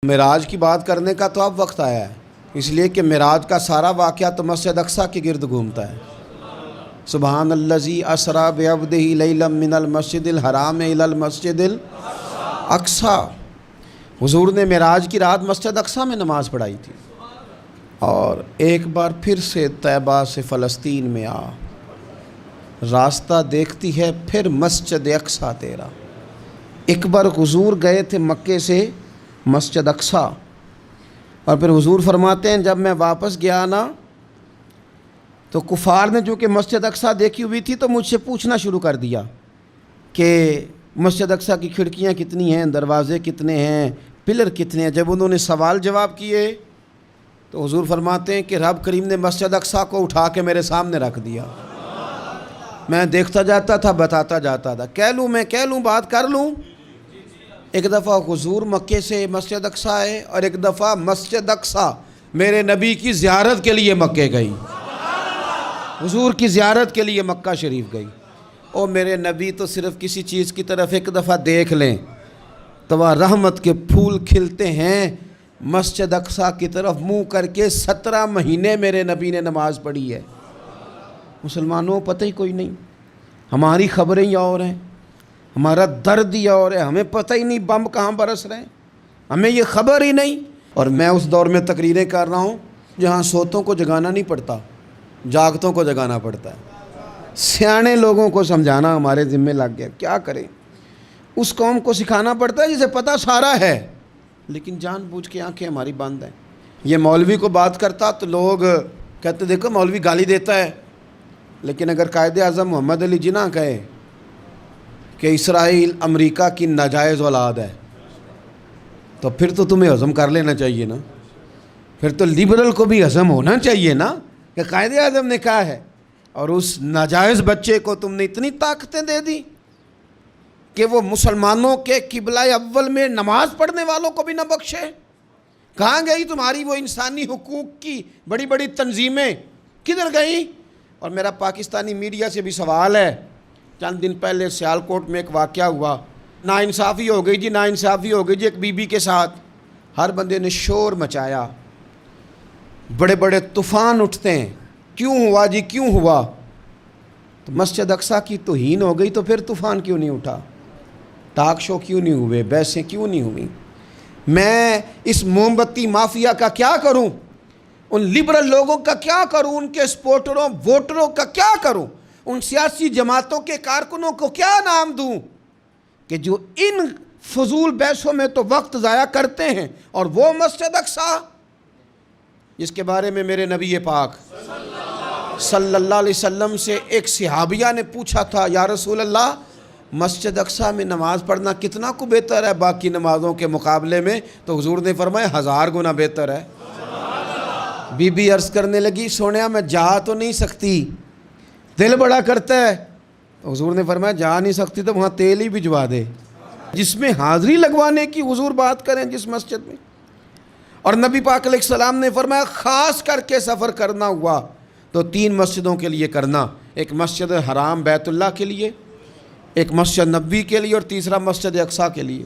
معراج کی بات کرنے کا تو اب وقت آیا ہے، اس لیے کہ معراج کا سارا واقعہ تو مسجد اقصیٰ کے گرد گھومتا ہے۔ سبحان الذی اسریٰ بعبدہ لیلا من المسجد الحرام الی المسجد الاقصیٰ۔ حضور نے معراج کی رات مسجد اقصیٰ میں نماز پڑھائی تھی، اور ایک بار پھر سے طیبہ سے فلسطین میں آ، راستہ دیکھتی ہے پھر مسجد اقصیٰ تیرا۔ ایک بار حضور گئے تھے مکے سے مسجد اقصیٰ، اور پھر حضور فرماتے ہیں جب میں واپس گیا نا تو کفار نے جو کہ مسجد اقصیٰ دیکھی ہوئی تھی تو مجھ سے پوچھنا شروع کر دیا کہ مسجد اقصیٰ کی کھڑکیاں کتنی ہیں، دروازے کتنے ہیں، پلر کتنے ہیں۔ جب انہوں نے سوال جواب کیے تو حضور فرماتے ہیں کہ رب کریم نے مسجد اقصیٰ کو اٹھا کے میرے سامنے رکھ دیا۔ میں دیکھتا جاتا تھا، بتاتا جاتا تھا، کہہ لوں بات کر لوں۔ ایک دفعہ حضور مکے سے مسجد اقصیٰ آئے، اور ایک دفعہ مسجد اقصیٰ میرے نبی کی زیارت کے لیے مکے گئی، حضور کی زیارت کے لیے مکہ شریف گئی۔ اور میرے نبی تو صرف کسی چیز کی طرف ایک دفعہ دیکھ لیں تو وہ رحمت کے پھول کھلتے ہیں۔ مسجد اقصیٰ کی طرف منہ کر کے 17 مہینے میرے نبی نے نماز پڑھی ہے۔ مسلمانوں پتہ ہی کوئی نہیں، ہماری خبریں ہی اور ہیں، ہمارا درد ہی اور ہے، ہمیں پتہ ہی نہیں بم کہاں برس رہے ہیں، ہمیں یہ خبر ہی نہیں۔ اور میں اس دور میں تقریریں کر رہا ہوں جہاں سوتوں کو جگانا نہیں پڑتا، جاگتوں کو جگانا پڑتا ہے۔ سیانے لوگوں کو سمجھانا ہمارے ذمہ لگ گیا، کیا کریں؟ اس قوم کو سکھانا پڑتا ہے جسے پتہ سارا ہے، لیکن جان بوجھ کے آنکھیں ہماری بند ہیں۔ یہ مولوی کو بات کرتا تو لوگ کہتے دیکھو مولوی گالی دیتا ہے، لیکن اگر قائد اعظم محمد علی جناح کہے کہ اسرائیل امریکہ کی ناجائز اولاد ہے تو پھر تو تمہیں ہضم کر لینا چاہیے نا، پھر تو لیبرل کو بھی ہضم ہونا چاہیے نا کہ قائد اعظم نے کہا ہے، اور اس ناجائز بچے کو تم نے اتنی طاقتیں دے دی کہ وہ مسلمانوں کے قبلہ اول میں نماز پڑھنے والوں کو بھی نہ بخشے۔ کہاں گئی تمہاری وہ انسانی حقوق کی بڑی بڑی تنظیمیں، کدھر گئی؟ اور میرا پاکستانی میڈیا سے بھی سوال ہے، چند دن پہلے سیالکوٹ میں ایک واقعہ ہوا، ناانصافی ہو گئی جی، ناانصافی ہو گئی جی ایک بی بی کے ساتھ۔ ہر بندے نے شور مچایا، بڑے بڑے طوفان اٹھتے ہیں، کیوں ہوا جی کیوں ہوا؟ تو مسجد اقصیٰ کی توہین ہو گئی تو پھر طوفان کیوں نہیں اٹھا؟ ٹاک شو کیوں نہیں ہوئے؟ بحثیں کیوں نہیں ہوئی؟ میں اس موم بتی مافیا کا کیا کروں؟ ان لبرل لوگوں کا کیا کروں؟ ان کے سپورٹروں ووٹروں کا کیا کروں؟ ان سیاسی جماعتوں کے کارکنوں کو کیا نام دوں کہ جو ان فضول بحثوں میں تو وقت ضائع کرتے ہیں، اور وہ مسجد اقصیٰ جس کے بارے میں میرے نبی پاک صلی اللہ علیہ وسلم سے ایک صحابیہ نے پوچھا تھا، یا رسول اللہ مسجد اقصیٰ میں نماز پڑھنا کتنا کو بہتر ہے باقی نمازوں کے مقابلے میں؟ تو حضور نے فرمایا 1000 گنا بہتر ہے۔ بی بی عرض کرنے لگی سونیا میں جا تو نہیں سکتی، دل بڑا کرتا ہے۔ تو حضور نے فرمایا جا نہیں سکتی تو وہاں تیل ہی بھجوا دے، جس میں حاضری لگوانے کی حضور بات کریں جس مسجد میں۔ اور نبی پاک علیہ السلام نے فرمایا خاص کر کے سفر کرنا ہوا تو 3 مسجدوں کے لیے کرنا، ایک مسجد حرام بیت اللہ کے لیے، ایک مسجد نبوی کے لیے، اور تیسرا مسجد اقصیٰ کے لیے۔